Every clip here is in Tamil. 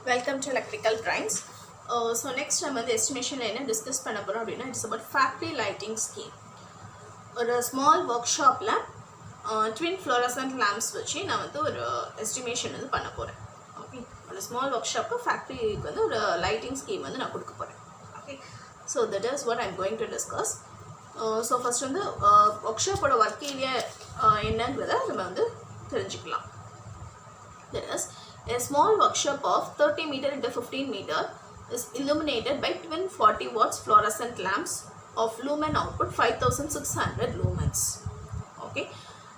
Welcome to Electrical Drawings. So next time the estimation என்ன discuss பண்ண போறோம் அப்படின்னா it's about factory lighting scheme. ஒரு small workshopல twin fluorescent lamps வச்சு நான் வந்து ஒரு estimation வந்து பண்ண போறேன். Okay, ஒரு small workshopக்கு factoryக்கு வந்து ஒரு lighting scheme வந்து நான் கொடுக்க போறேன். Okay, so that is what I'm going to discuss. So first வந்து workshop ஓட work area என்னங்கறத நம்ம வந்து தெரிஞ்சுக்கலாம். That is, a small workshop of 30 meter into 15 meter is illuminated by twin 40 watts fluorescent lamps of lumen output 5600 lumens. Okay,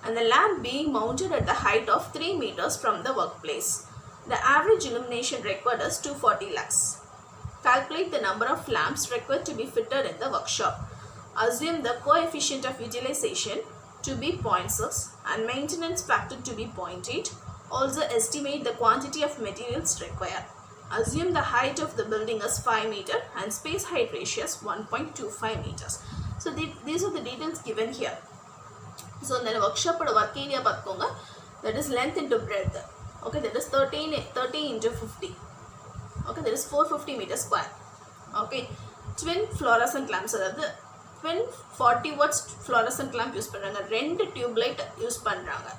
and the lamp being mounted at the height of 3 meters from the workplace. The average illumination required is 240 lux. Calculate the number of lamps required to be fitted in the workshop. Assume the coefficient of utilization to be 0.6 and maintenance factor to be 0.8. Also estimate the quantity of materials required. Assume the height of the building is 5 meter and space height ratio is 1.25 meters. So these are the details given here. So in the workshop work area பார்த்துக்கோங்க, that is length into breadth. Okay, that is 30 into 50. Okay, that is 450 meter square. Okay, twin fluorescent lamps, அதாவது twin 40 watts fluorescent lamp use பண்றாங்க, ரெண்டு டியூப் லைட் யூஸ் பண்றாங்க.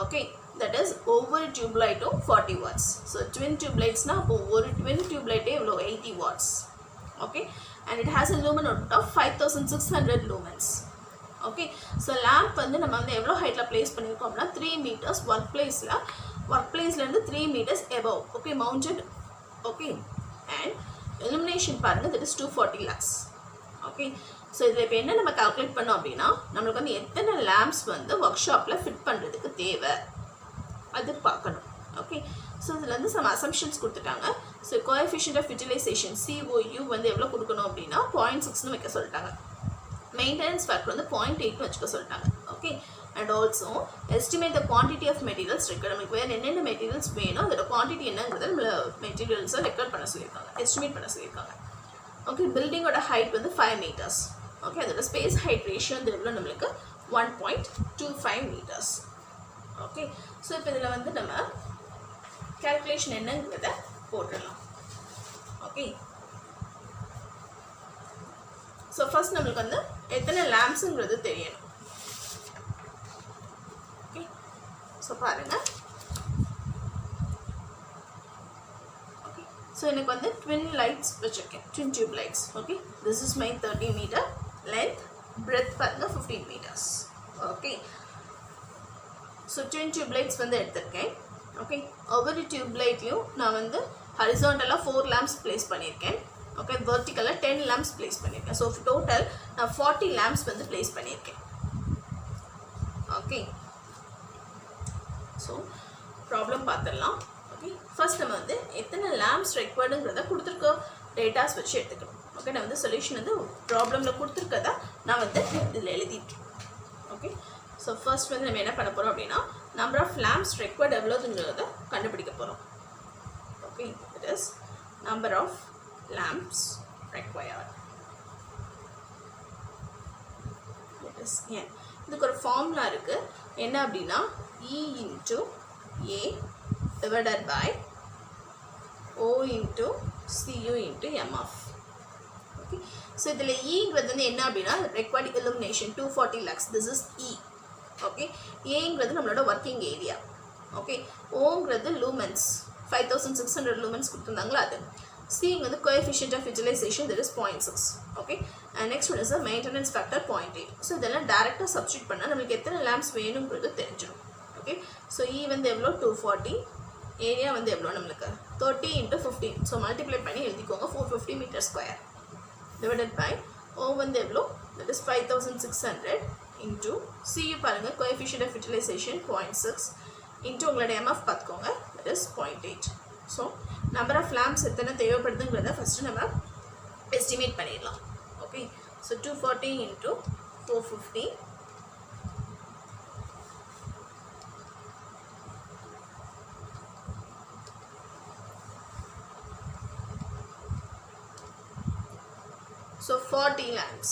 Okay, that is ஒவ்வொரு டியூப் லைட்டும் 40 watts. So twin tube lights na appo ஒரு twin tube light எவ்வளோ 80 watts. Okay, and it has a lumen output of 5600 lumens. Okay, so lamp வந்து நம்ம வந்து எவ்வளோ ஹைட்ல பிளேஸ் பண்ணியிருக்கோம்னா 3 meters workplaceல இருந்து 3 meters above. Okay, mounted. Okay, and illumination பாருங்க, that is 240 lux. Okay, so இதில் இப்போ என்ன நம்ம கால்குலேட் பண்ணோம் அப்படின்னா நம்மளுக்கு வந்து எத்தனை லேம்ப்ஸ் வந்து ஒர்க் ஷாப்பில் ஃபிட் பண்ணுறதுக்கு தேவை அது பார்க்கணும். ஓகே, ஸோ இதில் வந்து சம் அசம்ஷன்ஸ் கொடுத்துட்டாங்க. So coefficient of utilization COU வந்து எவ்வளோ கொடுக்கணும் அப்படின்னா 0.6ன்னு வைக்க சொல்லிட்டாங்க. மெயின்டெனன்ஸ் ஃபேக்டர் வந்து 0.8ன்னு வச்சுக்க சொல்லிட்டாங்க. Okay, and also estimate the quantity of materials record. நமக்கு வேறு என்னென்ன மெட்டீரியல்ஸ் வேணும், அதோட குவான்டிட்டி என்னங்கிறத நம்மளை மெட்டீரியல்ஸை ரெக்கார்ட் பண்ண சொல்லியிருக்காங்க, எஸ்டிமேட் பண்ண சொல்லியிருக்காங்க. ஓகே, பில்டிங்கோட ஹைட் வந்து 5 meters. ஓகே, அதோட ஸ்பேஸ் ஹைட் ரேஷியோ வந்து எவ்வளோ நம்மளுக்கு 1.25 meters. ஓகே, ஸோ இப்போ இதில் வந்து நம்ம கேல்குலேஷன் என்னங்கிறத போட்டுடலாம். ஓகே, ஸோ ஃபர்ஸ்ட் நம்மளுக்கு வந்து எத்தனை லேம்ப்ஸுங்கிறது தெரியணும். ஓகே, ஸோ பாருங்கள். ஓகே, ஸோ எனக்கு வந்து ட்வின் லைட்ஸ் வச்சுருக்கேன், twin tube lights. Okay, this is my 30 meter length, breadth பாருங்க 15 meters. Okay, so twin tube lights வந்து எடுத்திருக்கேன். ஓகே, ஒவ்வொரு டியூப் லைட்லையும் நான் வந்து ஹரிசாண்டலாக 4 lamps ப்ளேஸ் பண்ணியிருக்கேன். ஓகே, வெர்டிக்கலாக 10 lamps ப்ளேஸ் பண்ணியிருக்கேன். ஸோ டோட்டல் நான் 40 lamps வந்து ப்ளேஸ் பண்ணியிருக்கேன். ஓகே, ஸோ ப்ராப்ளம் பார்த்துடலாம். ஓகே, ஃபர்ஸ்ட் நம்ம வந்து எத்தனை லேம்ப்ஸ் ரெக்வயர்டுங்கிறத கொடுத்துருக்க டேட்டாஸ் வச்சு எடுத்துக்கணும். ஓகே, நான் வந்து சொல்யூஷன் வந்து ப்ராப்ளமில் கொடுத்துருக்கதா நான் வந்து இதில் எழுதியிருக்கேன். ஓகே, ஸோ ஃபர்ஸ்ட் வந்து நம்ம என்ன பண்ண போகிறோம் அப்படின்னா நம்பர் ஆஃப் லேம்ப்ஸ் ரெக்வயர்ட் எவ்வளோதுங்கிறத கண்டுபிடிக்க போகிறோம். Okay, it is number of lamps required. That is n. இதுக்கு ஒரு ஃபார்முலா இருக்கு, என்ன அப்படின்னா E into A divided by O into CU into MF. Okay, so இதில் ஈங்கிறது வந்து என்ன அப்படின்னா required illumination 240 lux. This is E. Okay, ஏங்கிறது நம்மளோட ஒர்க்கிங் ஏரியா. ஓகே, ஓங்கிறது லூமென்ஸ் 5600 lumens கொடுத்துருந்தாங்களா அது. C வந்து coefficient of utilization, that is 0.6. okay, and next one is the maintenance factor 0.8. so இதெல்லாம் டைரக்டா சப்ஸ்டிட் பண்ணா நமக்கு எத்தனை lamps வேணும்ன்றது தெரிஞ்சிரும். okay, so E வந்து எவ்வளோ 240, ஏரியா வந்து எவ்வளோ நம்மளுக்கு 30 into 15. so மல்டிப்ளை பண்ணி எழுதிக்கோங்க, 450 meter square divided by O வந்து எவ்வளோ, that is 5600 into CU பாருங்க coefficient of utilization 0.6 into உங்களோட MF பார்த்துக்கோங்க, that is 0.8. So number of lamps எத்தனை தேவைப்படுதுங்கிறத ஃபஸ்ட்டு நம்ம எஸ்டிமேட் பண்ணிடலாம். Okay, so 240 into 450 so 40 lamps.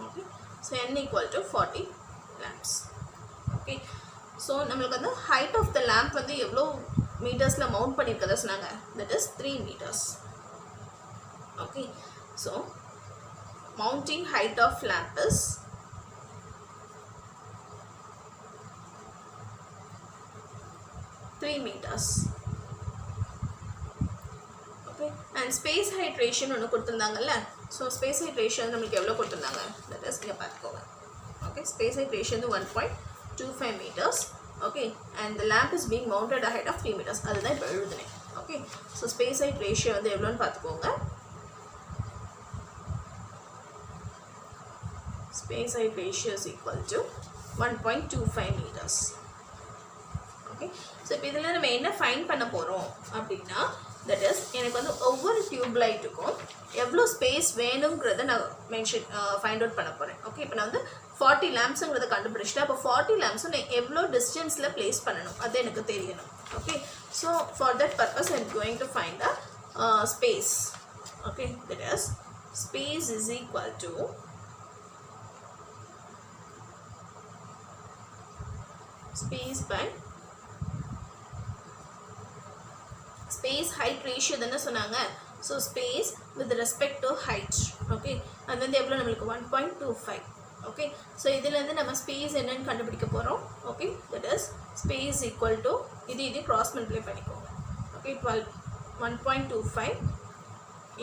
Okay, so n equal to 40 lamps. Okay, so நம்மளுக்கு வந்து ஹைட் ஆஃப் த லேம்ப் வந்து எவ்வளோ மீட்டர்ஸில் மவுண்ட் பண்ணியிருக்கதை சொன்னாங்க, that is 3 meters. Okay, so mounting height of lamp is 3 meters. Okay, and space height ratio ஒன்று கொடுத்துருந்தாங்கல்ல, ஸோ ஸ்பேஸ் ஹைட் ரேஷியோ நம்மளுக்கு எவ்வளோ கொடுத்துருந்தாங்க, தட் இஸ் இங்கே பார்த்துக்கோங்க. ஓகே, ஸ்பேஸ் height ratio வந்து 1.25 meters. Okay, and the lamp is being mounted at a height of 3 meters. அதுதான் இப்போ எழுதுனேன். Okay, so space height ratio வந்து எவ்வளோன்னு பார்த்துக்கோங்க. Space height ratio is equal to 1.25 meters. Okay, so இப்போ இதில் நம்ம என்ன ஃபைண்ட் பண்ண போகிறோம் அப்படின்னா, தட் இஸ் எனக்கு வந்து ஒவ்வொரு டியூப் லைட்டுக்கும் எவ்வளோ ஸ்பேஸ் வேணுங்கிறத நான் ஃபைண்ட் அவுட் பண்ண போகிறேன். ஓகே, இப்போ நான் வந்து 40 லேம்ப்ஸுங்கிறத கண்டுபிடிச்சிட்டேன். அப்போ 40 லேம்ப்ஸும் நான் எவ்வளோ டிஸ்டன்ஸில் ப்ளேஸ் பண்ணணும் அது எனக்கு தெரியணும். Okay, so for that purpose I am going to find a space. Okay, that is space is equal to space by space height ratio தானே சொன்னாங்க. So space with respect to height. Okay, அது வந்து எவ்வளோ நம்மளுக்கு 1.25. ஓகே, ஸோ இதுலேருந்து நம்ம ஸ்பேஸ் என்னன்னு கண்டுபிடிக்க போகிறோம். Okay, that is space equal to இது கிராஸ் மல்டிப்ளை பண்ணிக்கோங்க. Okay, 1.25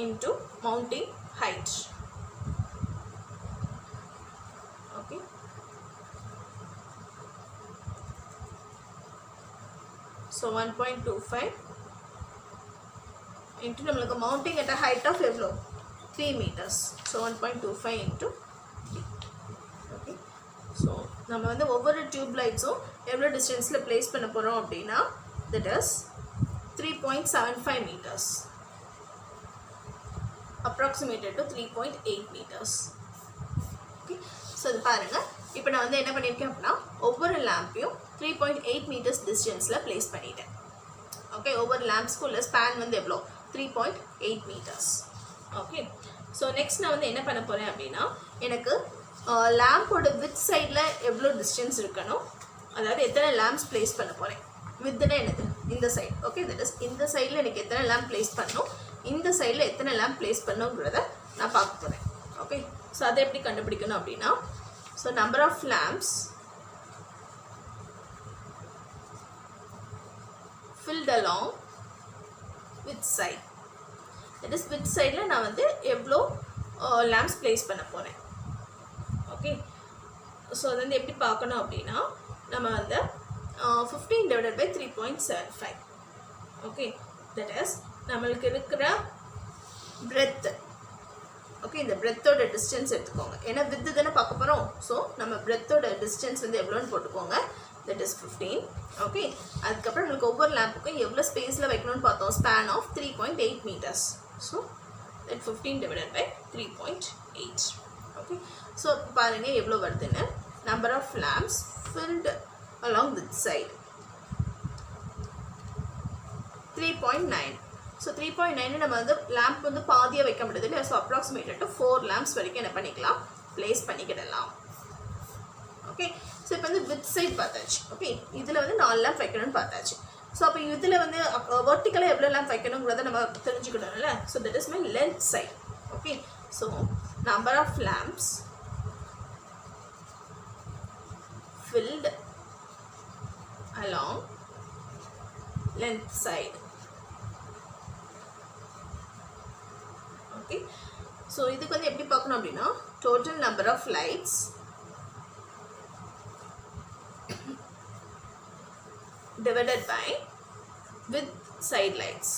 into mounting height. Okay, so 1.25 into நம்மளுக்கு mounting at a height of எவ்வளோ 3 meters. so 1.25 into 3. okay, so நம்ம வந்து ஒவ்வொரு டியூப் லைட்ஸும் எவ்வளோ டிஸ்டன்ஸில் ப்ளேஸ் பண்ண போகிறோம் அப்படின்னா, that is 3.75 meters approximated to 3.8 meters. okay, so இது பாருங்கள், இப்போ நான் வந்து என்ன பண்ணியிருக்கேன் அப்படின்னா ஒவ்வொரு லேம்பையும் 3.8 meters டிஸ்டன்ஸில் ப்ளேஸ் பண்ணிட்டேன். ஓகே, ஒவ்வொரு லேம்ப்ஸ்க்குள்ள ஸ்பேன் வந்து எவ்வளோ 3.8 meters. ஓகே, ஸோ நெக்ஸ்ட் நான் வந்து என்ன பண்ண போகிறேன் அப்படின்னா, எனக்கு லேம்போட வித் சைடில் எவ்வளோ டிஸ்டன்ஸ் இருக்கணும், அதாவது எத்தனை லேம்ப்ஸ் ப்ளேஸ் பண்ண போகிறேன். வித்துனா என்னது, இந்த சைடு. ஓகே, தட் இஸ் இந்த சைடில் எனக்கு எத்தனை லேம்ப் ப்ளேஸ் பண்ணணும், இந்த சைடில் எத்தனை லேம்ப் ப்ளேஸ் பண்ணணுங்கிறத நான் பார்க்க போகிறேன். ஓகே, ஸோ அதை எப்படி கண்டுபிடிக்கணும் அப்படின்னா, so number of lamps filled along with side. that is with sideல நான் வந்து எவ்வளோ lamps place பண்ண போகிறேன். ஓகே, ஸோ அது வந்து எப்படி பார்க்கணும் அப்படின்னா, நம்ம வந்து 15 divided by 3.75. Okay, that is நம்மளுக்கு இருக்கிற breadth. ஓகே, இந்த breadthோட டிஸ்டன்ஸ் எடுத்துக்கோங்க, ஏன்னா வித்து தானே பார்க்க போகிறோம். ஸோ நம்ம breadthோட டிஸ்டன்ஸ் வந்து எவ்வளோன்னு போட்டுக்கோங்க, that is 15. ஓகே, அதுக்கப்புறம் நம்மளுக்கு ஒவ்வொரு லேம்புக்கும் எவ்வளோ ஸ்பேஸில் வைக்கணும்னு பார்த்தோம், span of 3.8 meters. So that 15 divided by 3.8. Okay, so பாருங்கள் எவ்வளோ வருதுன்னு. Number of lamps filled along this side 3.9. So 3.9 நம்ம வந்து லேம்ப் வந்து பாதியாக வைக்க முடியாது இல்லையா. ஸோ அப்ராக்சிமேட்டட் டு 4 lamps வரைக்கும் என்ன பண்ணிக்கலாம், ப்ளேஸ் பண்ணிக்கிடலாம். ஓகே, ஸோ இப்போ வந்து வித் சைட் பார்த்தாச்சு. ஓகே, இதில் வந்து 4 லேம்ப் வைக்கணும்னு பார்த்தாச்சு. ஸோ அப்போ இதில் வந்து வெர்டிக்கலாக எவ்வளோ லேம்ப் வைக்கணுங்கிறத நம்ம தெரிஞ்சுக்கணும்ல. So that is my length side. Okay, so number of lamps filled along length side. Okay, so இதுக்கு வந்து எப்படி பார்க்கணும் அப்படின்னா, total number of lights divided by with side lights.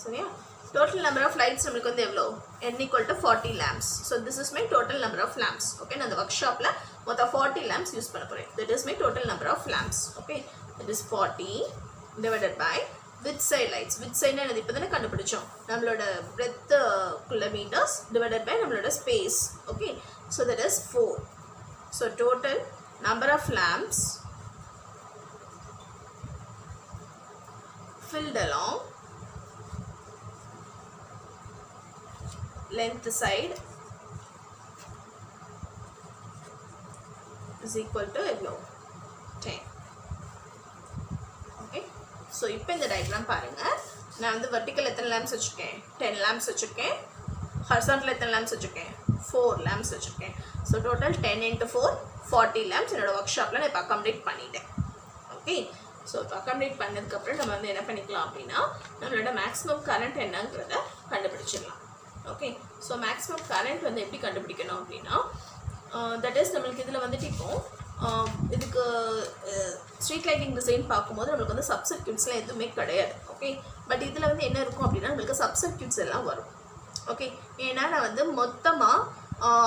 So yeah, total number of lights நம்மளுக்கு வந்து எவ்வளோ, n equal to 40 lamps. So this is my total number of lamps. Okay, நான் அந்த ஒர்க்ஷாப்பில் மொத்தம் 40 lamps யூஸ் பண்ண போகிறேன். That is my total number of lamps. Okay, that is 40 divided by with side lights. with side என்னது இப்போ தானே கண்டுபிடிச்சோம், நம்மளோட breadth குள்ள meters divided by நம்மளோட space. Okay, so that is 4. So total number of lamps filled along length side is equal to எவ்வளோ 10. ஓகே ஸோ இப்போ இந்த டயக்ராம் பாருங்கள். நான் வந்து வெர்டிக்கல் எத்தனை லேம்ப்ஸ் வச்சுருக்கேன் 10 லேம்ப்ஸ் வச்சுருக்கேன். ஹரிசாண்டல் எத்தனை லேம்ப்ஸ் வச்சுருக்கேன் 4 லேம்ப்ஸ் வச்சுருக்கேன். ஸோ டோட்டல் 10 into 4 40 லேம்ப்ஸ் என்னோடய ஒர்க் ஷாப்பில் நான் இப்போ அக்காமடேட் பண்ணிட்டேன். ஓகே ஸோ இப்போ அக்காமடேட் பண்ணதுக்கப்புறம் நம்ம வந்து என்ன பண்ணிக்கலாம் அப்படின்னா நம்மளோட மேக்ஸிமம் கரண்ட் என்னங்கிறத கண்டுபிடிச்சிடலாம். ஓகே ஸோ மேக்ஸிமம் கரண்ட் வந்து எப்படி கண்டுபிடிக்கணும் அப்படின்னா தட் இஸ் நம்மளுக்கு இதில் வந்துட்டு இப்போது இதுக்கு ஸ்ட்ரீட் லைட்டிங் டிசைன் பார்க்கும்போது நம்மளுக்கு வந்து சப் சர்க்யூட்ஸ்லாம் எதுவுமே கிடையாது. ஓகே பட் இதில் வந்து என்ன இருக்கும் அப்படின்னா நம்மளுக்கு சப் சர்க்யூட்ஸ் எல்லாம் வரும். ஓகே ஏன்னா நான் வந்து மொத்தமாக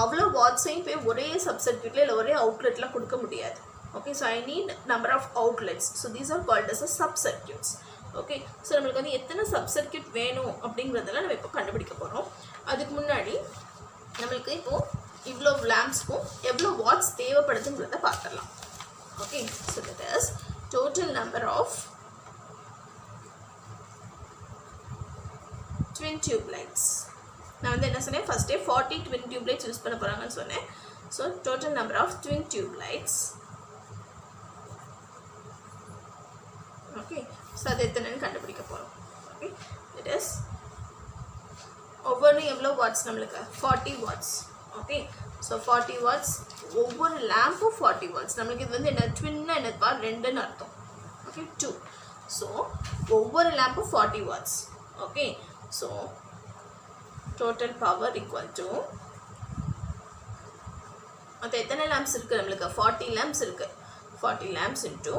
அவ்வளோ வாட்ஸையும் போய் ஒரே சப் சர்க்யூட்டில் இல்லை ஒரே அவுட்லெட்டில் கொடுக்க முடியாது. Okay, so I need number of outlets. So these are called as a sub-circuits. Okay, so நம்மளுக்கு வந்து எத்தனை சப்-சர்க்யூட் வேணும் அப்படிங்கிறதெல்லாம் நம்ம இப்போ கண்டுபிடிக்க போகிறோம். அதுக்கு முன்னாடி நம்மளுக்கு இப்போது இவ்வளோ லேம்ப்ஸ்க்கும் எவ்வளோ வாட்ஸ் தேவைப்படுதுங்கிறத பார்த்துடலாம். Okay so that is total number of twin tube lights. நான் வந்து என்ன சொன்னேன் ஃபஸ்ட்டே 40 ட்வின் டியூப் லைட்ஸ் யூஸ் பண்ண போகிறாங்கன்னு சொன்னேன். So total number of twin tube lights. Okay so அது எத்தனைன்னு கண்டுபிடிக்க போகிறோம். ஓகே இட் இஸ் ஒவ்வொரு எவ்வளோ வாட்ஸ் நம்மளுக்கு 40 வாட்ஸ். ஓகே ஸோ 40 வாட்ஸ் ஒவ்வொரு லேம்பும் 40 வாட்ஸ். நம்மளுக்கு இது வந்து என்ன ட்வின்னா என்னப்பா 2ன்னு அர்த்தம். ஓகே 2. ஸோ ஒவ்வொரு லேம்பும் 40 watts. Okay so total power equal to மற்ற எத்தனை லேம்ப்ஸ் இருக்குது நம்மளுக்கு 40 லேம்ப்ஸ் இருக்குது. 40 லேம்ப்ஸ் இன்ட்டு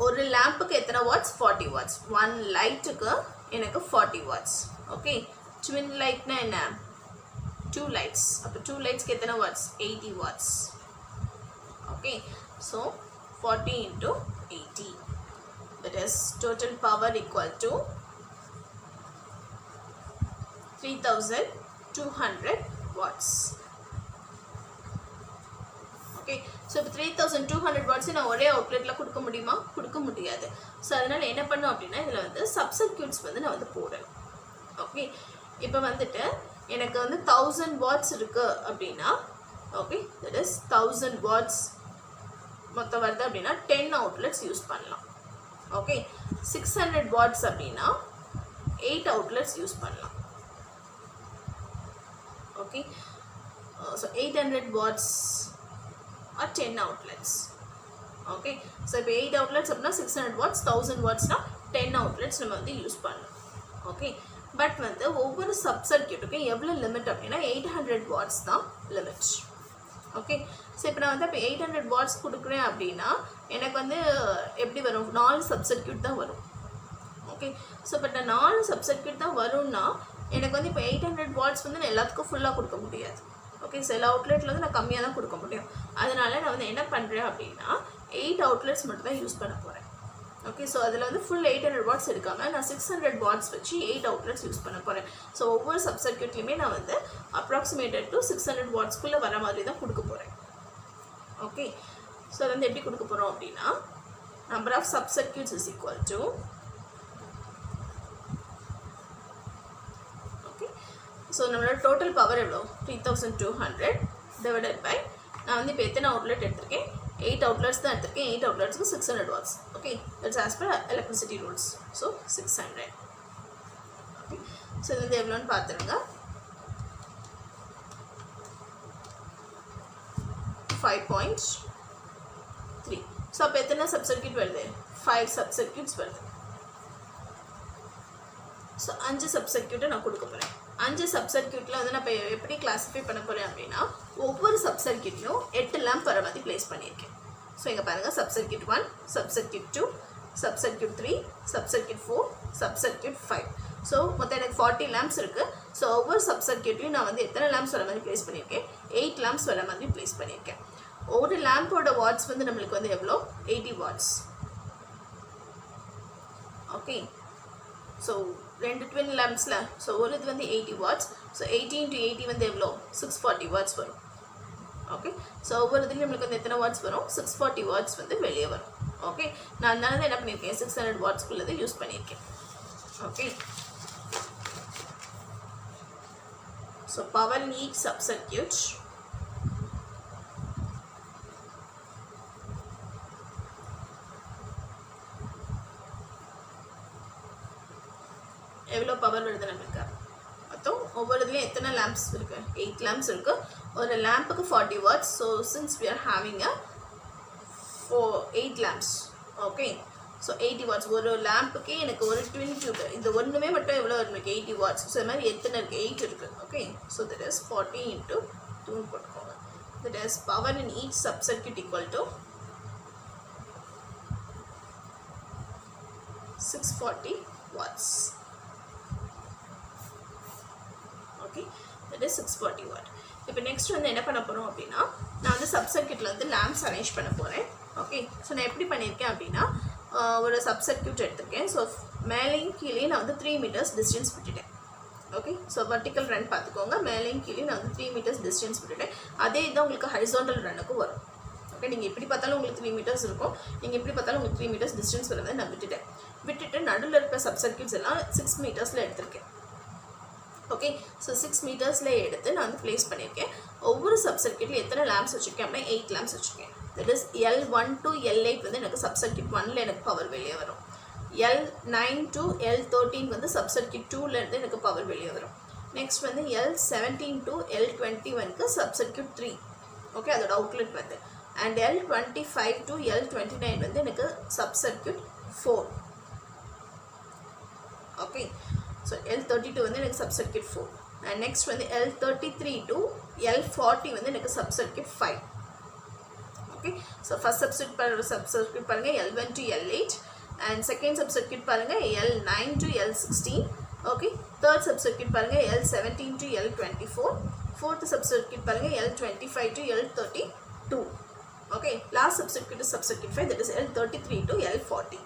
ஒரு லேம்புக்கு எத்தனை வாட்ஸ் 40 வாட்ஸ். 1 லைட்டுக்கு எனக்கு 40 வாட்ஸ். ஓகே ட்வின் லைட்னா என்ன 2 லைட்ஸ். அப்போ 2 லைட்ஸ்க்கு எத்தனை watts 80 watts. Okay so 40 into 80 that is total power equal to 3200 watts. Okay so இப்போ 3200 வாட்ஸு நான் ஒரே அவுட்லெட்டில் கொடுக்க முடியுமா? கொடுக்க முடியாது. ஸோ அதனால் என்ன பண்ணோம் அப்படின்னா இதில் வந்து சப்சர்க்யூட்ஸ் வந்து நான் வந்து போடணும். ஓகே இப்போ வந்துட்டு எனக்கு வந்து 1000 வாட்ஸ் இருக்குது அப்படின்னா ஓகே தட் இஸ் 1000 வாட்ஸ் மொத்தம் வருது அப்படின்னா 10 அவுட்லெட்ஸ் யூஸ் பண்ணலாம். ஓகே 600 வாட்ஸ் அப்படின்னா 8 அவுட்லெட்ஸ் யூஸ் பண்ணலாம். Okay so 800 watts or 10 outlets. Okay so இப்போ 8 outlets அப்படின்னா 600 வாட்ஸ் 1000 வாட்ஸ்னால் 10 outlets நம்ம வந்து யூஸ் பண்ணலாம். ஓகே பட் வந்து ஒவ்வொரு சப் சர்க்யூட்டுக்கும் எவ்வளோ லிமிட் அப்படின்னா 800 வாட்ஸ் தான் லிமிட். ஓகே ஸோ இப்போ நான் வந்து இப்போ 800 வாட்ஸ் கொடுக்குறேன் அப்படின்னா எனக்கு வந்து எப்படி வரும் 4 சப் சர்க்யூட் தான் வரும். ஓகே ஸோ இப்போ 4 சப் சர்க்யூட் தான் வரும்னா எனக்கு வந்து இப்போ 800 வாட்ஸ் வந்து நான் எல்லாத்துக்கும் ஃபுல்லாக கொடுக்க முடியாது. ஓகே சில அவுட்லெட்டில் வந்து நான் கம்மியாக தான் கொடுக்க முடியும். அதனால நான் வந்து என்ன பண்ணுறேன் அப்படின்னா 8 outlets மட்டும் தான் யூஸ் பண்ண போகிறேன். ஓகே ஸோ அதில் வந்து ஃபுல் 800 வாட்ஸ் எடுக்காமல் நான் 600 வாட்ஸ் வச்சு 8 outlets யூஸ் பண்ண போகிறேன். ஸோ ஒவ்வொரு சப் சர்க்யூட்லையுமே நான் வந்து அப்ராக்சிமேட்டட் டு 600 வாட்ஸ்க்குள்ளே வர மாதிரி தான் கொடுக்க போகிறேன். ஓகே ஸோ அது வந்து எப்படி கொடுக்க போகிறோம் அப்படின்னா number of sub circuits is equal to so நம்மளோட டோட்டல் பவர் எவ்வளோ 3200 டிவைடட் பை நான் வந்து இப்போ எத்தனை அவுட்லெட் எடுத்திருக்கேன் 8 outlets தான் எடுத்திருக்கேன். 8 outletsக்கு 600 watts. Okay that's as per electricity rules. So 600. Okay so இது வந்து எவ்வளோன்னு பார்த்துருங்க 5.3. ஸோ அப்போ எத்தனை சப் சர்க்யூட் வருது 5 சப் சர்க்யூட்ஸ் வருது. ஸோ 5 சப் சர்க்யூட்டை நான் கொடுக்க போகிறேன். 5 சப் சர்க்யூட்டில் வந்து நான் இப்போ எப்படி கிளாஸிஃபை பண்ண போகிறேன் அப்படின்னா ஒவ்வொரு சப் சர்க்யூட்லையும் 8 லேம்ப் வர மாதிரி ப்ளேஸ் பண்ணியிருக்கேன். ஸோ இங்கே பாருங்கள் sub circuit 1, sub circuit 2, sub circuit 3, sub circuit 4, sub circuit 5. So மொத்தம் எனக்கு 40 லேம்ப்ஸ் இருக்குது. ஸோ ஒவ்வொரு சப் சர்க்யூட்லையும் நான் வந்து எத்தனை லேம்ப்ஸ் வர மாதிரி ப்ளேஸ் பண்ணியிருக்கேன் 8 லேம்ப்ஸ் வர மாதிரி ப்ளேஸ் பண்ணியிருக்கேன். ஒரு லேம்போட வாட்ஸ் வந்து நம்மளுக்கு வந்து எவ்வளோ 80 வாட்ஸ். ஓகே ஸோ 2 ட்வின் லேம்ப்ஸில் ஸோ ஒரு இது வந்து 80 வாட்ஸ். ஸோ 80 into 80 வந்து எவ்வளோ 640 வாட்ஸ் வரும். ஓகே ஸோ ஒவ்வொரு இதுலேயும் நம்மளுக்கு வந்து எத்தனை வாட்ஸ் வரும் 640 வாட்ஸ் வந்து வெளியே வரும். ஓகே நான் அதனால தான் என்ன பண்ணியிருக்கேன் 600 வாட்ஸ்க்குள்ளதை யூஸ் பண்ணியிருக்கேன். Okay so power in each sub circuit எவ்வளோ பவர் வருது நம்மளுக்கு. மொத்தம் ஒவ்வொரு இதுலேயும் எத்தனை லேம்ப்ஸ் இருக்குது? 8 லேம்ப்ஸ் இருக்குது. ஒரு லேம்புக்கு 40 watts. So since we are having a 8 lamps. Okay, so 80 watts. ஒரு லேம்புக்கே எனக்கு ஒரு ட்வின் டியூப், இந்த ஒன்றுமே மட்டும் எவ்வளோ இருக்குது? 80 வாட்ஸ். ஸோ இது மாதிரி எத்தனை இருக்குது? 8 இருக்குது. Okay, so that is 40 into 2 போட்டுக்கோங்க. That is power in each sub circuit equal to 640 watts. Okay, that is 640 watt. இப்போ நெக்ஸ்ட் வந்து என்ன பண்ண போகிறோம் அப்படின்னா, நான் வந்து சப் சர்க்யூட்டில் வந்து லேம்ப்ஸ் அரேஞ்ச் பண்ண போகிறேன். ஓகே, ஸோ நான் எப்படி பண்ணியிருக்கேன் அப்படின்னா, ஒரு சப் சர்க்யூட் எடுத்திருக்கேன். ஸோ மேலேயும் கீழே நான் வந்து 3 meters டிஸ்டன்ஸ் விட்டுட்டேன். ஓகே, ஸோ வர்டிக்கல் ரன் பார்த்துக்கோங்க. மேலேயும் கீழே நான் வந்து 3 meters டிஸ்டன்ஸ் விட்டுட்டேன். அதே இதுதான் உங்களுக்கு ஹரிசாண்டல் ரன்னுக்கும் வரும். ஓகே, நீங்கள் எப்படி பார்த்தாலும் உங்களுக்கு 3 meters இருக்கும். நீங்கள் எப்படி பார்த்தாலும் உங்களுக்கு 3 meters டிஸ்டன்ஸ் வருது. நான் விட்டுட்டு நடுவில் இருக்கிற சப் சர்க்யூட்ஸ் எல்லாம் 6 metersல எடுத்திருக்கேன். ஓகே, ஸோ 6 metersல எடுத்து நான் வந்து ப்ளேஸ் பண்ணியிருக்கேன். ஒவ்வொரு சப் சர்க்யூட்டில் எத்தனை லேம்ப்ஸ் வச்சுருக்கேன் அப்படின்னா 8 லேம்ப்ஸ் வச்சுருக்கேன். That is L1 to L8 வந்து எனக்கு சப் சர்க்யூட் 1ல் எனக்கு பவர் வெளியே வரும். L9 to L13 வந்து சப் சர்க்யூட் 2லேருந்து எனக்கு பவர் வெளியே வரும். நெக்ஸ்ட் வந்து L17 to L21க்கு சப் சர்க்யூட் 3. ஓகே, அதோட அவுட்லெட் வந்து. அண்ட் L25 to L29 வந்து எனக்கு sub circuit 4. Okay, so L32 வந்து எனக்கு சப் சர்க்யூட் 4. அண்ட் நெக்ஸ்ட் வந்து L33 to L40 வந்து எனக்கு sub circuit 5. Okay, so first sub circuit பாருங்கள் L1 to L8. And second sub circuit பாருங்கள் L9 to L16. Okay, third sub circuit பாருங்கள் L17 to L24. Fourth sub circuit பாருங்கள் L25 to L32. Okay, last sub circuit 5, that is L33 to L40.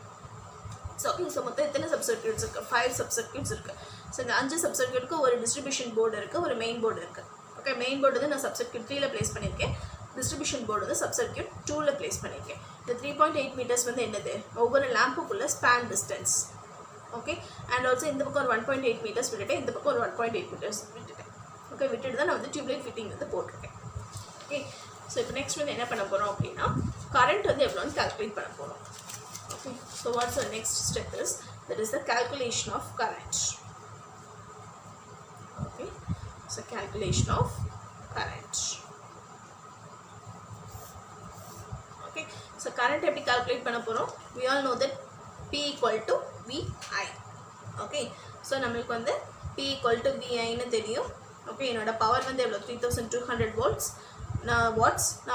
So okay, so மொத்தம் எத்தனை சப் சர்க்யூட்ஸ் இருக்குது? 5 சப் சர்க்யூட்ஸ் இருக்குது. ஸோ இந்த 5 சப் சர்க்யூட்டுக்கு ஒரு டிஸ்ட்ரிபியூஷன் போர்டு இருக்குது, ஒரு மெயின் போர்டு இருக்குது. ஓகே, மெயின் போர்டு வந்து நான் சப் சர்க்யூட் 3ல் ப்ளேஸ் பண்ணியிருக்கேன். டிஸ்ட்ரிபியூஷன் போர்டு வந்து சப் சர்க்யூட் 2ல் ப்ளேஸ் பண்ணியிருக்கேன். இந்த 3.8 meters வந்து என்னது? ஒவ்வொரு லேம்புக்குள்ள span distance. Okay, and also இந்த பக்கம் ஒரு 1.8 meters விட்டுட்டேன், இந்த பக்கம் ஒரு 1.8 meters விட்டுட்டேன். ஓகே, விட்டுட்டு தான் நான் வந்து டியூப்லைட் ஃபிட்டிங் வந்து போட்டிருக்கேன். ஓகே, ஸோ இப்போ நெக்ஸ்ட் வந்து என்ன பண்ண போகிறோம் அப்படின்னா, கரண்ட் வந்து எவ்வளோன்னு கால்குலேட் பண்ண போகிறோம். Okay, so what's the next step is, that is the calculation of current. Okay, so calculation of current. Okay, so current எப்படி calculate பண்ண போறோம்? We all know that P equal to VI. Okay, so நம்மளுக்கு வந்து P equal to VI ன்னு தெரியும். Okay, என்னோட பவர் வந்து எவ்வளோ? 3200 volts. நான்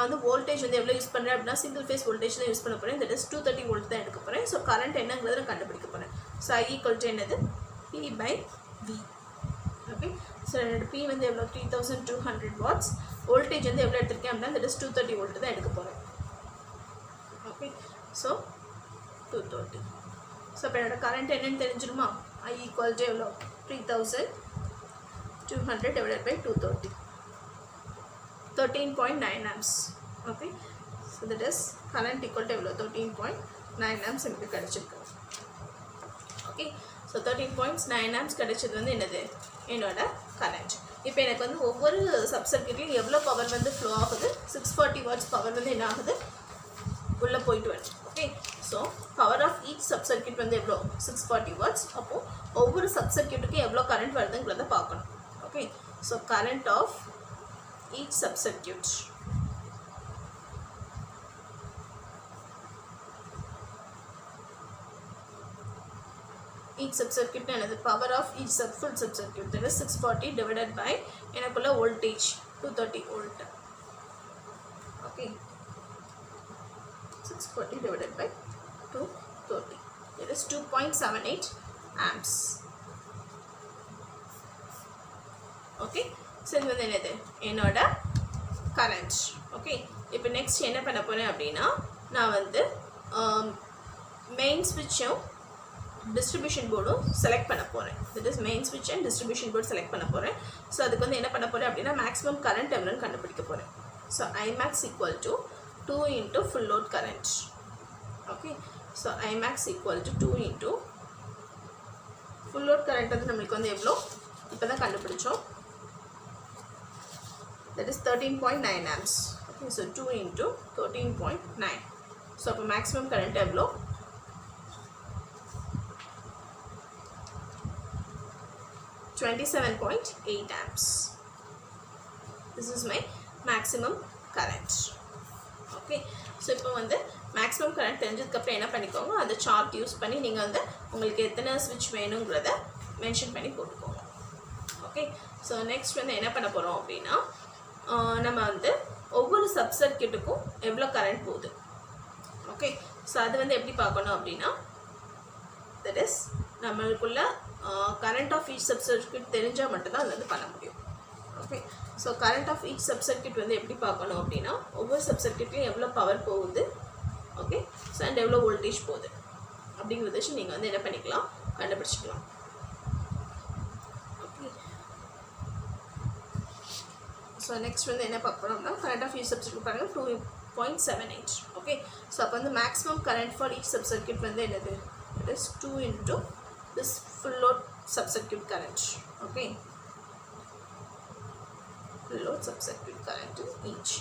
வந்து வோல்டேஜ் வந்து எவ்வளோ யூஸ் பண்ணுறேன் அப்படின்னா, சிங்கிள் ஃபேஸ் வோல்டேஜ் தான் யூஸ் பண்ண போகிறேன். தட் இஸ் 230 volt தான் எடுக்க போகிறேன். ஸோ கரண்ட் என்னங்கிறத நான் கண்டுபிடிக்க போகிறேன். ஸோ I equal to என்னது? P/V. ஓகே, ஸோ என்னோட P வந்து எவ்வளோ? 3200 watts. வோல்டேஜ் வந்து எவ்வளோ எடுத்திருக்கேன் அப்படின்னா, தட் இஸ் 230 volt தான் எடுக்க போகிறேன். Okay, so 230. ஸோ இப்போ என்னோட கரண்ட் என்னன்னு தெரிஞ்சிருமா? I equal to எவ்வளோ? 3200 divided by 230. 13.9 amps. Okay, so that is current equal to 13.9 amps எனக்கு கிடைச்சிருக்கு. ஓகே, ஸோ 13.9 amps கிடைச்சது வந்து என்னது? என்னோட கரண்ட். இப்போ எனக்கு வந்து ஒவ்வொரு சப் சர்க்யூட்லையும் எவ்வளோ பவர் வந்து ஃப்ளோ ஆகுது? 640 watts பவர் வந்து என்ன ஆகுது? உள்ளே போயிட்டு வருது. Okay, so power of each sub circuit வந்து எவ்வளோ? 640 watts. அப்போது ஒவ்வொரு சப் சர்க்யூட்டுக்கு எவ்வளோ கரண்ட் வருதுங்கிறத பார்க்கணும். Okay, so current off each subcircuit. Each subcircuit and the power of each full subcircuit, that is 640 divided by enakkulla voltage 230 volt. Okay, 640 divided by 230, that is 2.78 amps. Okay, so இது வந்து என்னது? என்னோட கரண்ட். ஓகே, இப்போ நெக்ஸ்ட் என்ன பண்ண போகிறேன் அப்படின்னா, நான் வந்து மெயின் ஸ்விட்சும் டிஸ்ட்ரிபியூஷன் போர்டும் செலக்ட் பண்ண போகிறேன். தட் இஸ் மெயின் ஸ்விட்ச் அண்ட் டிஸ்ட்ரிபியூஷன் போர்டு செலக்ட் பண்ண போகிறேன். ஸோ அதுக்கு வந்து என்ன பண்ண போகிறேன் அப்படின்னா, மேக்ஸிமம் கரண்ட் எவ்வளோன்னு கண்டுபிடிக்க போகிறேன். So Imax equal to 2 into full load current. Okay, so Imax equal to 2 into full load current வந்து நம்மளுக்கு வந்து எவ்வளோ இப்போ தான் கண்டுபிடிச்சோம். That is 13.9 amps. Okay, so 2 into 13.9. So அப்போ maximum current எவ்வளோ? 27.8 amps. This is my maximum current. Okay, so இப்போ வந்து maximum current தெரிஞ்சதுக்கு அப்புறம் என்ன பண்ணிக்கோங்க, அந்த chart யூஸ் பண்ணி நீங்கள் வந்து உங்களுக்கு எத்தனை ஸ்விட்ச் வேணுங்கிறத மென்ஷன் பண்ணி போட்டுக்கோங்க. ஓகே, ஸோ நெக்ஸ்ட் வந்து என்ன பண்ண போகிறோம் அப்படின்னா, நம்ம வந்து ஒவ்வொரு சப் சர்க்யூட்டுக்கும் எவ்வளோ கரண்ட் போகுது. ஓகே, ஸோ அது வந்து எப்படி பார்க்கணும் அப்படின்னா, தட் இஸ் நம்மளுக்குள்ள current off each sub circuit தெரிஞ்சால் மட்டும்தான் அது வந்து பண்ண முடியும். Okay, so current off each sub circuit வந்து எப்படி பார்க்கணும் அப்படின்னா, ஒவ்வொரு சப் சர்க்யூட்லையும் எவ்வளோ பவர் போகுது, ஓகே, ஸோ அண்ட் எவ்வளோ வோல்டேஜ் போகுது அப்படிங்கிறத வச்சு நீங்கள் வந்து என்ன பண்ணிக்கலாம், கண்டுபிடிச்சிக்கலாம். ஓகே, ஸோ நெக்ஸ்ட் வந்து என்ன பார்க்கணும்னா, current off each sub circuit பாருங்கள் 2.78. ஓகே, ஸோ அப்போ வந்து maximum current for each sub circuit வந்து என்னது, it is 2 into this full load sub circuit current. Okay, full load sub circuit current in each,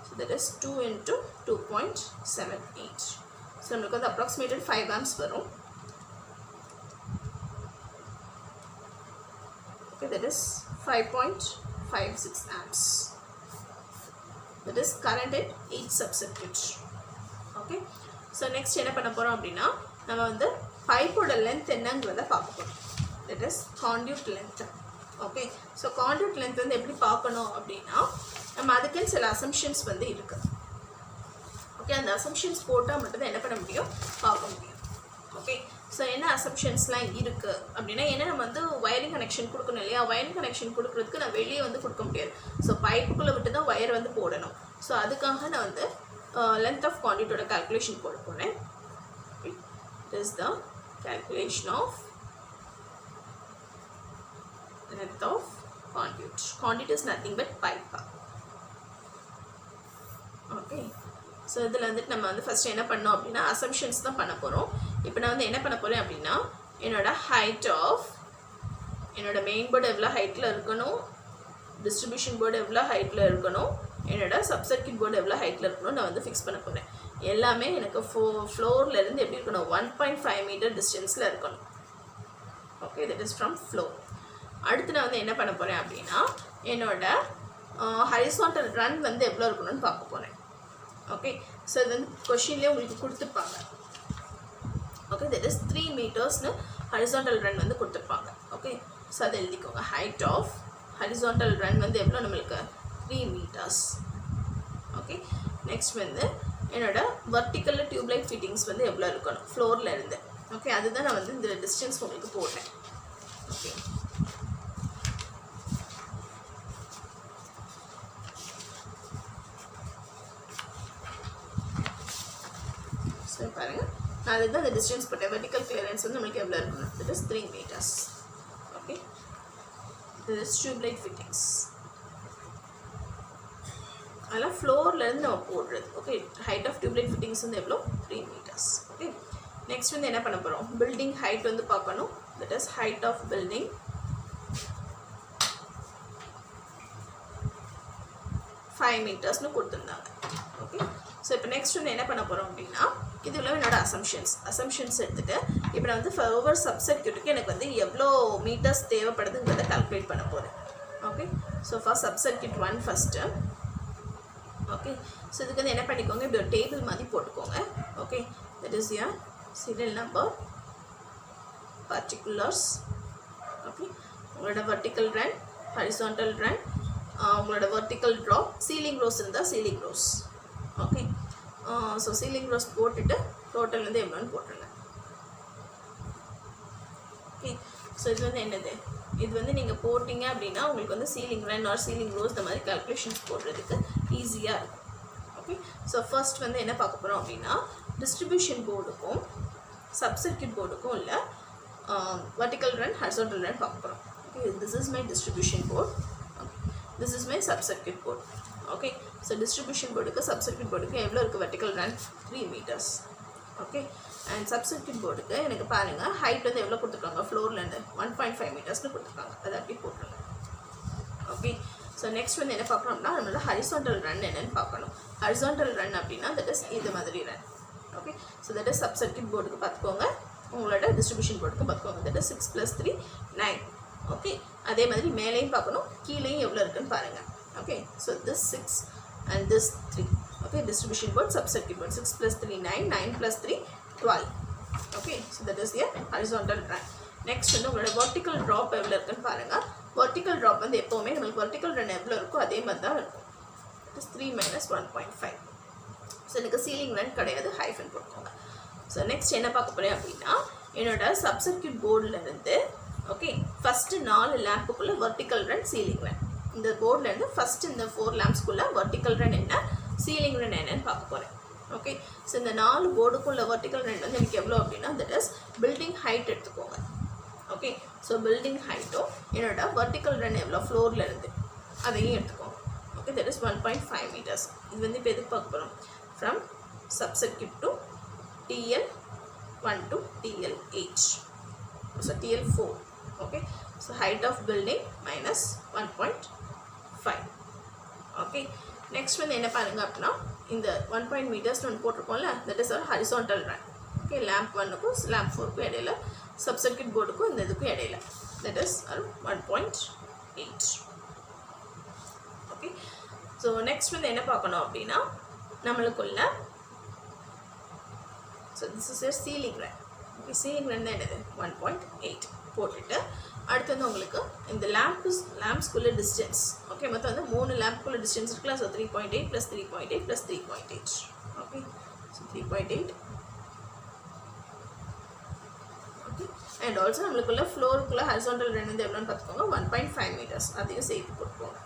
so that is 2 into 2.78. so நமக்கு வந்து approximated 5 amps வரும். Okay, that is 5.56 amps. That is current at each sub circuit. Okay, so next என்ன பண்ண போறோம் அப்படின்னா, நம்ம வந்து பைப்போட லென்த் என்னங்கிறத பார்க்க போகிறோம். That is conduit length. Okay, so conduit length வந்து எப்படி பார்க்கணும் அப்படின்னா, நம்ம அதுக்குன்னு சில அசம்ஷன்ஸ் வந்து இருக்குது. ஓகே, அந்த அசம்ஷன்ஸ் போட்டால் மட்டும்தான் என்ன பண்ண முடியும், பார்க்க முடியும். ஓகே, ஸோ என்ன அசம்ஷன்ஸ்லாம் இருக்குது அப்படின்னா, ஏன்னா நம்ம வந்து வயரிங் கனெக்ஷன் கொடுக்கணும் இல்லையா, வயரிங் கனெக்ஷன் கொடுக்குறதுக்கு நான் வெளியே வந்து கொடுக்க முடியாது. ஸோ பைப்புக்குள்ளே விட்டு தான் ஒயர் வந்து போடணும். ஸோ அதுக்காக நான் வந்து லென்த் ஆஃப் கான்டியூட்டோட கால்குலேஷன் போட போகிறேன். It is the calculation of length of conduit. Conduit is nothing but pipe. Okay, so இதில் வந்துட்டு நம்ம வந்து ஃபஸ்ட்டு என்ன பண்ணோம் அப்படின்னா, அசம்ஷன்ஸ் தான் பண்ண போகிறோம். இப்போ நான் வந்து என்ன பண்ண போகிறேன் அப்படின்னா, என்னோட ஹைட் ஆஃப் என்னோட மெயின் போர்டு எவ்வளோ ஹைட்டில் இருக்கணும், டிஸ்ட்ரிபியூஷன் போர்டு எவ்வளோ ஹைட்டில் இருக்கணும், என்னோட சப் சர்க்யூட் போர்டு எவ்வளோ ஹைட்டில் இருக்கணும் நான் வந்து ஃபிக்ஸ் பண்ண போகிறேன். எல்லாமே எனக்கு ஃப்ளோர்லேருந்து எப்படி இருக்கணும், 1.5 மீட்டர் டிஸ்டன்ஸில் இருக்கணும். Okay, that is from floor. அடுத்து நான் வந்து என்ன பண்ண போகிறேன் அப்படின்னா, என்னோட ஹரிசாண்டல் ரன் வந்து எவ்வளோ இருக்கணும்னு பார்க்க போகிறேன். ஓகே, ஸோ இது வந்து கொஷின்லேயே உங்களுக்கு கொடுத்துருப்பாங்க. ஓகே, தட் இஸ் 3 மீட்டர்ஸ்னு ஹரிசாண்டல் ரன் வந்து கொடுத்துருப்பாங்க. ஓகே, ஸோ அதை எழுதிக்கோங்க. ஹைட் ஆஃப் ஹரிசாண்டல் ரன் வந்து எவ்வளோ நம்மளுக்கு 3 meters. ஓகே, நெக்ஸ்ட் வந்து என்னோட வர்டிக்கல் டியூப்லைட் ஃபிட்டிங்ஸ் வந்து எவ்வளோ இருக்கணும் ஃப்ளோரில் இருந்து. ஓகே, அதுதான் நான் வந்து இந்த டிஸ்டன்ஸ் உங்களுக்கு போடுறேன். ஓகே, ஸோ பாருங்கள், நான் அதுதான் அந்த டிஸ்டன்ஸ் போட்டேன். வெர்டிக்கல் கிளியரன்ஸ் வந்து நம்மளுக்கு எவ்வளோ இருக்கணும், that is 3 meters. Okay, this is tube light fittings. அதெல்லாம் ஃப்ளோர்லேருந்து நம்ம போடுறது. Okay, height of tube light fittings வந்து எவ்வளோ, 3 meters. ஓகே, நெக்ஸ்ட் வந்து என்ன பண்ண போகிறோம், பில்டிங் ஹைட் வந்து பார்க்கணும். That is height of building 5 metersனு கொடுத்துருந்தாங்க. ஓகே, ஸோ இப்போ நெக்ஸ்ட் வந்து என்ன பண்ண போகிறோம் அப்படின்னா, இதில் என்னோட அசம்ஷன்ஸ் எடுத்துகிட்டு இப்போ நான் வந்து ஒவ்வொரு சப் சர்க்யூட்டுக்கு எனக்கு வந்து எவ்வளோ மீட்டர்ஸ் தேவைப்படுதுங்கிறத கால்குலேட் பண்ண போகிறேன். Okay, so for sub circuit 1 first. Okay, so இதுக்கு வந்து என்ன பண்ணிக்கோங்க, இப்படி ஒரு டேபிள் மாதிரி போட்டுக்கோங்க. Okay, that is your serial number, particulars. Okay, உங்களோட வெர்டிக்கல் ரன், ஹரிசாண்டல் ரன், உங்களோட வெர்டிக்கல் ட்ராப், சீலிங் ரோஸ் இருந்தால் ceiling rose. Okay, so ceiling rose போட்டுட்டு டோட்டல் வந்து எவ்வளோன்னு போட்டுருங்க. ஓகே, ஸோ இது வந்து என்னது, இது வந்து நீங்கள் போட்டிங்க அப்படின்னா உங்களுக்கு வந்து ceiling run R ceiling rose இந்த மாதிரி கால்குலேஷன்ஸ் போடுறதுக்கு ஈஸியாக இருக்கும். ஓகே, ஸோ ஃபர்ஸ்ட் வந்து என்ன பார்க்க போகிறோம் அப்படின்னா, டிஸ்ட்ரிபியூஷன் போர்டுக்கும் சப் சர்க்யூட் போர்டுக்கும் இல்லை வெர்டிக்கல் ரன் ஹரிசாண்டல் ரன் பார்க்க போகிறோம். Okay, this is my distribution board, this is my sub circuit board. Okay, so distribution போர்டுக்கு சப் சர்க்யூட் போர்டுக்கு எவ்வளோ இருக்குது, vertical run 3 meters. Okay, and sub circuit போர்டுக்கு எனக்கு பாருங்கள் ஹைட் வந்து எவ்வளோ கொடுத்துருக்காங்க, ஃப்ளோர்லேருந்து 1.5 metersனு கொடுத்துருக்காங்க. அதை அப்படி போட்டுருங்க. ஓகே, ஸோ நெக்ஸ்ட் வந்து என்ன பார்க்கணும்னா, நம்மளோட ஹரிசாண்டல் ரன் என்னென்னு பார்க்கணும். ஹரிசாண்டல் ரன் அப்படின்னா தட் இஸ் இது மாதிரி run. Okay, so that is sub circuit போர்டுக்கு பார்த்துக்கோங்க, உங்களோட டிஸ்ட்ரிபியூஷன் போர்டுக்கு பார்த்துக்கோங்க. That is 6 + 3 9. ஓகே அதே மாதிரி மேலேயும் பார்க்கணும் கீழேயும் எவ்வளோ இருக்குன்னு பாருங்கள் okay so this 6 and this 3 okay distribution board subcircuit board 6 plus 3 9 9 plus 3 12 okay so that is your horizontal run next வந்து உங்களோட vertical drop எவ்வளோ இருக்குன்னு பாருங்கள் vertical drop வந்து எப்போவுமே நம்மளுக்கு vertical run எவ்வளோ இருக்கோ அதே மாதிரி தான் இருக்கும் it is 3 minus 1.5 ஸோ எனக்கு சீலிங் ரன் கிடையாது ஹைஃபன் போட்டுக்கோங்க ஸோ நெக்ஸ்ட் என்ன பார்க்க போகிறேன் அப்படின்னா என்னோட சப்சர்க்யூட் போர்டிலேருந்து ஓகே ஃபஸ்ட்டு 4 லேம்புக்குள்ளே வெர்டிக்கல் ரன் சீலிங் ரன் இந்த போர்ட்லேருந்து ஃபஸ்ட்டு இந்த 4 லேம்ப்ஸ்க்குள்ளே வெர்டிக்கல் ரன் என்ன சீலிங் ரன் என்னன்னு பார்க்க போகிறேன் ஓகே ஸோ இந்த 4 போர்டுக்குள்ள வெர்டிக்கல் ரன் வந்து எனக்கு எவ்வளோ அப்படின்னா தட் இஸ் பில்டிங் ஹைட் எடுத்துக்கோங்க ஓகே ஸோ பில்டிங் ஹைட்டும் என்னோட வெர்டிக்கல் ரன் எவ்வளோ ஃப்ளோர்லேருந்து அதையும் எடுத்துக்கோங்க ஓகே தட் இஸ் 1.5 meters இது வந்து இப்போ எதுக்கு பார்க்க போகிறோம் from subcircuit to TL1 to TL8 so TL4 okay so height of building minus 1.5 okay next வந்து என்ன பாருங்க அப்படின்னா இந்த 1 meters ஒன்று போட்டிருக்கோம்ல that is our horizontal run okay lamp 1க்கும் lamp 4க்கும் இடையில subcircuit போர்டுக்கும் இந்த இதுக்கும் இடையில that is our 1.8 okay so next வந்து என்ன பார்க்கணும் அப்படின்னா நம்மளுக்குள்ள so this is your ceiling run okay ceiling run தான் என்னது 1.8 போட்டுட்டு அடுத்து வந்து உங்களுக்கு இந்த லேம்ப்ஸ்குள்ள டிஸ்டன்ஸ் ஓகே மொத்தம் வந்து 3 லேம்ப்குள்ள டிஸ்டன்ஸ் இருக்குல்ல so 3.8 + 3.8 + 3.8 okay so 3.8 okay and also நம்மளுக்குள்ள ஃப்ளோருக்குள்ள ஹரிசாண்டல் ரன் வந்து எவ்வளோன்னு பார்த்துக்கோங்க 1.5 meters அதையும் சேர்த்து போட்டுக்கோங்க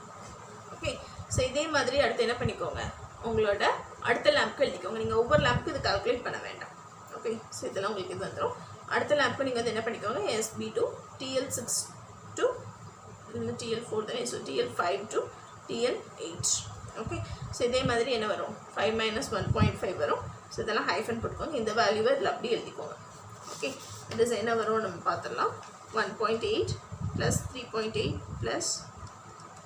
ஓகே ஸோ இதே மாதிரி அடுத்து என்ன பண்ணிக்கோங்க உங்களோட அடுத்த லேம்ப்க்கு எழுதிக்கோங்க நீங்கள் ஒவ்வொரு லேம்ப்க்கு இது கால்குலேட் பண்ண வேண்டாம் ஓகே ஸோ இதெல்லாம் உங்களுக்கு இது வந்துடும் அடுத்த லேம்ப்க்கு நீங்கள் வந்து என்ன பண்ணிக்கோங்க SB to TL6 to TL4 தானே so TL5 to TL8 okay so இதே மாதிரி என்ன வரும் 5 minus 1.5 வரும் ஸோ இதெல்லாம் ஹைஃபன் போட்டுக்கோங்க இந்த வேல்யூவை இதில் அப்படி எழுதிக்கோங்க ஓகே இது என்ன வரும் நம்ம பார்த்துடலாம் 1.8 + 3.8 +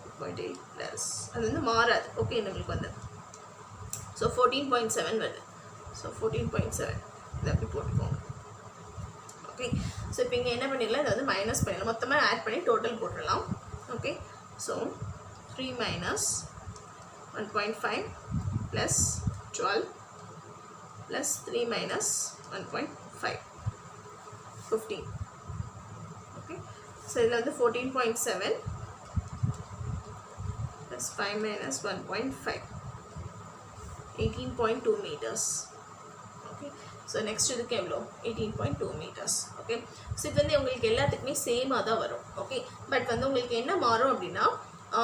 2.8 ப்ளஸ் அது வந்து மாறாது ஓகே நம்மளுக்கு வந்து ஸோ 14.7 வருது ஸோ 14.7 இதை அப்படி போட்டுக்கோங்க ஓகே ஸோ இப்போ இங்கே என்ன பண்ணிடலாம் இதை வந்து மைனஸ் பண்ணிடலாம் மொத்தமாக ஆட் பண்ணி டோட்டல் போட்டுடலாம் okay so 3 minus 1.5 plus 12 plus 3 minus 1.5 15 okay so இதில் வந்து 14.7 plus 5 minus 1.5 18.2 meters okay so next இதுக்கு எவ்வளோ 18.2 meters okay so இது வந்து உங்களுக்கு எல்லாத்துக்குமே சேமாக தான் வரும் ஓகே பட் வந்து உங்களுக்கு என்ன மாறும் அப்படின்னா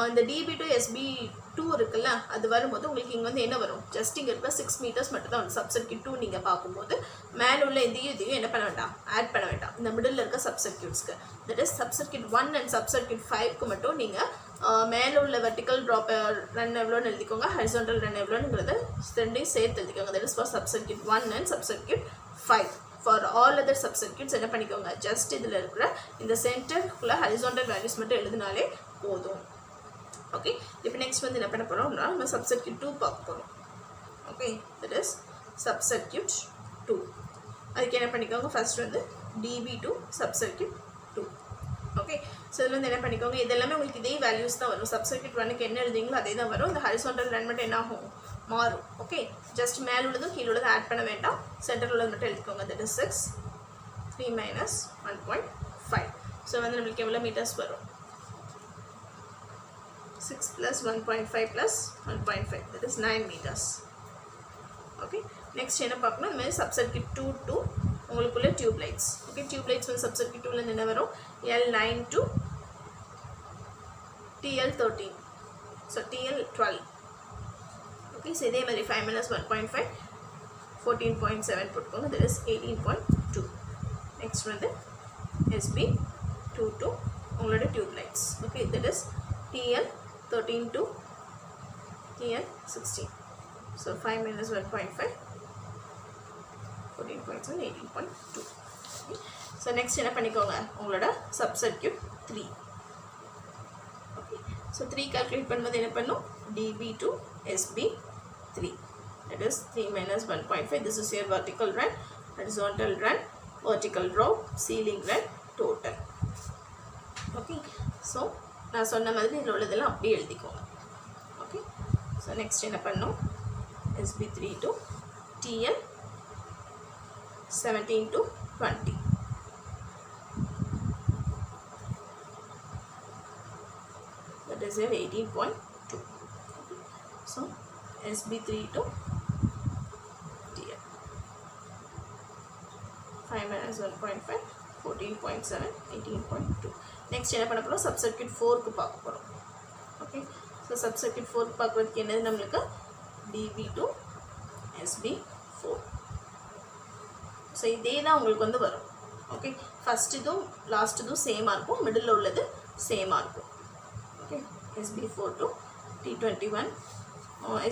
இந்த DB to SB2 இருக்குல்ல அது வரும்போது உங்களுக்கு இங்கே வந்து என்ன வரும் ஜஸ்ட் இங்கே இருக்கிற 6 meters மட்டும் தான் வரும் சப்சர்க்யூட் 2 நீங்கள் பார்க்கும்போது மேலே உள்ள இதையும் என்ன பண்ண வேண்டாம் ஆட் பண்ண வேண்டாம் இந்த மிடில் இருக்க சப்சர்க்யூட்ஸ்க்கு that is subcircuit 1 and subcircuit 5க்கு மட்டும் நீங்கள் மேலே உள்ள வெர்டிக்கல் ட்ராப் ரன் எவ்வளோன்னு எழுதிக்கோங்க ஹரிசாண்டல் ரன் எவ்வளோங்கிறத ரெண்டையும் சேர்த்து எழுதிக்கோங்க that is for subcircuit 1 and subcircuit 5 for all other subcircuits என்ன பண்ணிக்கோங்க ஜஸ்ட் இதில் இருக்கிற இந்த சென்டருக்குள்ளே ஹரிசாண்டல் வேல்யூஸ் மட்டும் எழுதினாலே போதும் ஓகே இப்போ நெக்ஸ்ட் வந்து என்ன பண்ண போகிறோம்னா நம்ம சப்சர்க்யூட் 2 பார்க்க போகிறோம் ஓகே தட் இஸ் சப்சர்க்யூட் 2 அதுக்கு என்ன பண்ணிக்கோங்க ஃபர்ஸ்ட் வந்து DB to subcircuit 2 okay so இதில் வந்து என்ன பண்ணிக்கோங்க இதெல்லாமே உங்களுக்கு இதே வேல்யூஸ் தான் வரும் சப்சர்க்யூட் 1க்கு என்ன எழுதிங்களோ அதே தான் வரும் இந்த ஹரிசாண்டல் ரன் மட்டும் என்ன ஆகும் மாறும் ஓகே ஜஸ்ட் மேலே உள்ளதும் கீழே உள்ளதும் ஆட் பண்ண வேண்டாம் சென்டரில் உள்ளது மட்டும் எழுதிக்கோங்க தட் இஸ் 6 3 minus 1.5 ஸோ வந்து நம்மளுக்கு எவ்வளோ மீட்டர்ஸ் வரும் 6 plus 1.5 plus 1.5 that is 9 meters okay next என்ன பார்க்கணும் இந்த மாதிரி சப்சர்க்யூட் 2 to உங்களுக்குள்ள tube lights okay tube lights வந்து சப்சர்க்யூட் 2ல இருந்து என்ன வரும் L9 to TL13 so TL12 okay so இதே மாதிரி 5 minus 1.5 14.7 போட்டுக்கோங்க that is 18.2 next வந்து SB2 to உங்களோட tube lights okay that is TL13 to TL16 so 5 minus 1.5 14.7 18.2 so next என்ன பண்ணிக்கோங்க உங்களோட சப்சர்க்யூட் 3 okay so 3 கால்குலேட் பண்ணும்போது என்ன பண்ணும் DB to SB3 that is 3 minus 1.5 this is your vertical run horizontal run vertical drop ceiling run total okay. So நான் சொன்ன மாதிரி இதில் உள்ளதெல்லாம் அப்படியே எழுதிக்கோங்க. ஓகே. ஸோ நெக்ஸ்ட் என்ன பண்ணோம், SB3 to TL 17 to 20. That is your 18.2. So SB3 to TL 5 minus 1.5 14.7 18.2. Next என்ன பண்ண போகிறோம், சப்சர்க்யூட் 4க்கு பார்க்க போகிறோம். ஓகே. ஸோ சப்சர்க்யூட் 4 பார்க்குறதுக்கு என்னது நம்மளுக்கு DB to SB4. ஸோ இதே தான் உங்களுக்கு வந்து வரும். ஓகே. ஃபஸ்ட் இதுவும் லாஸ்ட் இதுவும் சேமாக இருக்கும், மிடில் உள்ளது சேமாக இருக்கும். Okay. SB4 to T21.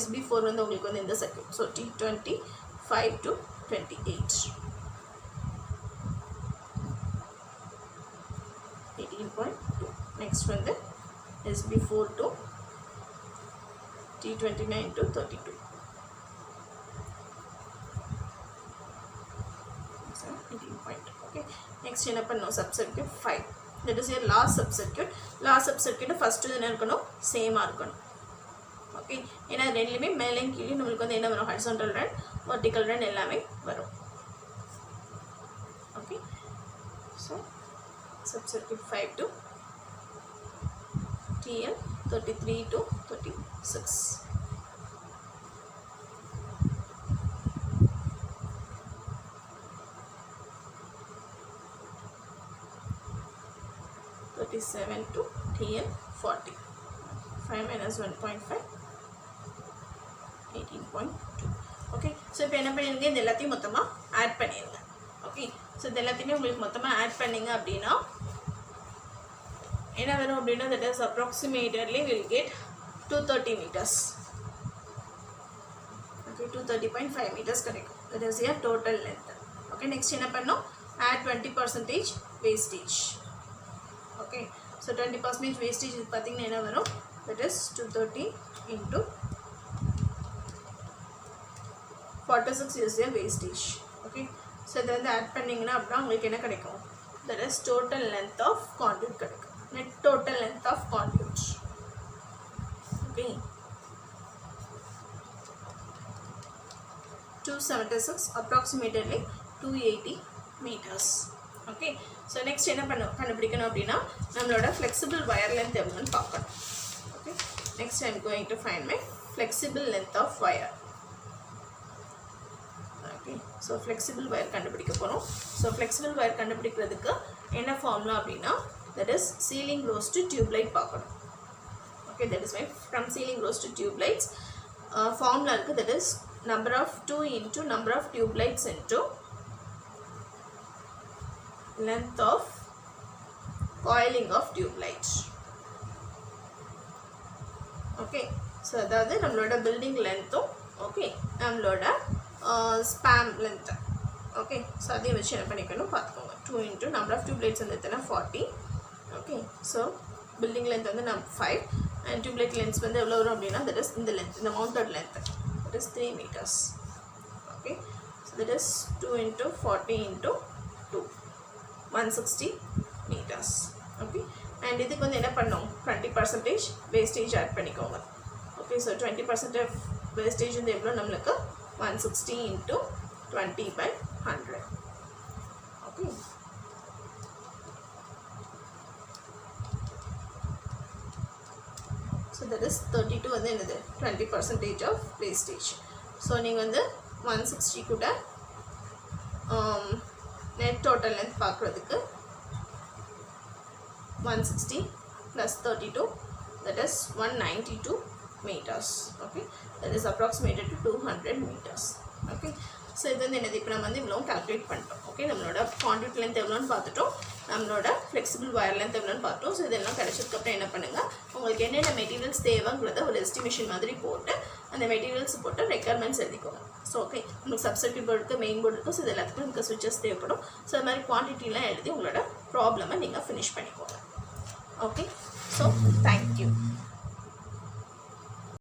SB4 வந்து உங்களுக்கு வந்து இந்த circuit. So T25 to 28 18.2. Next வந்து SB4 to T29 to 32. 18.2. Okay. Next என்ன பண்ணோம், subcircuit 5. That is your last subcircuit. Last subcircuit first என்ன இருக்கணும், சேமாக இருக்கணும். ஓகே. ஏன்னா ரெண்டுலேயுமே மேலேயும் கீழே நம்மளுக்கு வந்து என்ன வரும், ஹரிசாண்டல் ரன் வெர்டிக்கல் ரன் எல்லாமே வரும். Okay. So subcircuit 5 to TL 33 to 36. Seven to TL 40. 5 minus 1.5 18.2. Okay. So இப்போ என்ன பண்ணிடுங்க, இது எல்லாத்தையும் மொத்தமாக ஆட் பண்ணிடுங்க. ஓகே. ஸோ இது எல்லாத்தையுமே உங்களுக்கு மொத்தமாக ஆட் பண்ணிங்க அப்படின்னா என்ன வரும் அப்படின்னா, that is approximately will get 230 meters. Okay, 230.5 meters கிடைக்கும். That is your total length. Okay, next என்ன பண்ணோம், add 20% wastage. Okay, so 20% wastage இது பார்த்தீங்கன்னா என்ன வரும், that is 230 into 46 is your wastage. Okay, so இதை வந்து ஆட் பண்ணிங்கன்னா அப்படின்னா உங்களுக்கு என்ன கிடைக்கும், that is total length of conduit கிடைக்கும், net total length of conduit. Okay, 276 approximately 280 meters. Okay, so next என்ன கண்டுபிடிக்கணும் அப்படின்னா நம்மளோட flexible wire length எவ்வளோன்னு பார்க்கணும். Okay, next I am going to find my flexible length of wire. Okay, so flexible wire கண்டுபிடிக்க போகிறோம். So flexible wire கண்டுபிடிக்கிறதுக்கு என்ன ஃபார்முலா அப்படின்னா, that is ceiling rose to tube light பார்க்கணும். Okay, that is why from ceiling rose to tube lights formula இருக்குது, that is number of 2 into number of tube lights into length of coiling of tube light. Okay, so அதாவது நம்மளோட பில்டிங் லென்த்தும் ஓகே நம்மளோட ஸ்பேம் லென்த்து. ஓகே, ஸோ அதையும் வச்சு என்ன பண்ணிக்கணும் பார்த்துக்கோங்க. 2 into number of tube lights வந்து எத்தனை 40. ஓகே, ஸோ பில்டிங் லென்த் வந்து 5 and tube light length வந்து எவ்வளோ வரும் அப்படின்னா, that is இந்த லென்த், இந்த mounted length, that is 3 meters. Okay, so that is 2 into 40 into 2 160 meters. Okay, and இதுக்கு வந்து என்ன பண்ணோம், 20% wastage ஆட் பண்ணிக்கோங்க. Okay, so 20% wastage வந்து எவ்வளோ நம்மளுக்கு 160 into 20/100. Okay, so that is 32 வந்து என்னது 20% of wastage. ஸோ நீங்கள் வந்து 160 கூட net total length பார்க்குறதுக்கு 160 plus 32, that is 192 meters. Okay, that is approximated to 200 meters. Okay, so இது வந்து என்னது இப்போ நம்ம வந்து இவ்வளோ கால்குலேட் பண்ணிட்டோம். ஓகே, நம்மளோட கான்ட்யூட் லென்த் எவ்வளோன்னு பார்த்துட்டோம், நம்மளோட ஃப்ளெக்சிபிள் வயர் லென்த் எவ்வளோன்னு பார்த்துட்டோம். ஸோ இதெல்லாம் கிடைச்சதுக்கப்புறம் என்ன பண்ணுங்கள், உங்களுக்கு என்னென்ன மெட்டீரியல்ஸ் தேவைங்கிறத ஒரு எஸ்டிமேஷன் மாதிரி போட்டு அந்த மெட்டீரியல்ஸ் போட்டு ரெக்யர்மெண்ட்ஸ் எழுதிக்கோங்க. ஸோ ஓகே, உங்களுக்கு சப்சர்க்யூட் போர்டு இருக்குது, மெயின் போர்டு இருக்குது. ஸோ இது எல்லாத்துக்கும் உங்களுக்கு சுவிச்சஸ் தேவைப்படும். ஸோ அது மாதிரி குவான்டிட்டிலாம் எழுதி உங்களோட ப்ராப்ளமை நீங்கள் ஃபினிஷ் பண்ணிக்கோங்க. Okay, so thank you.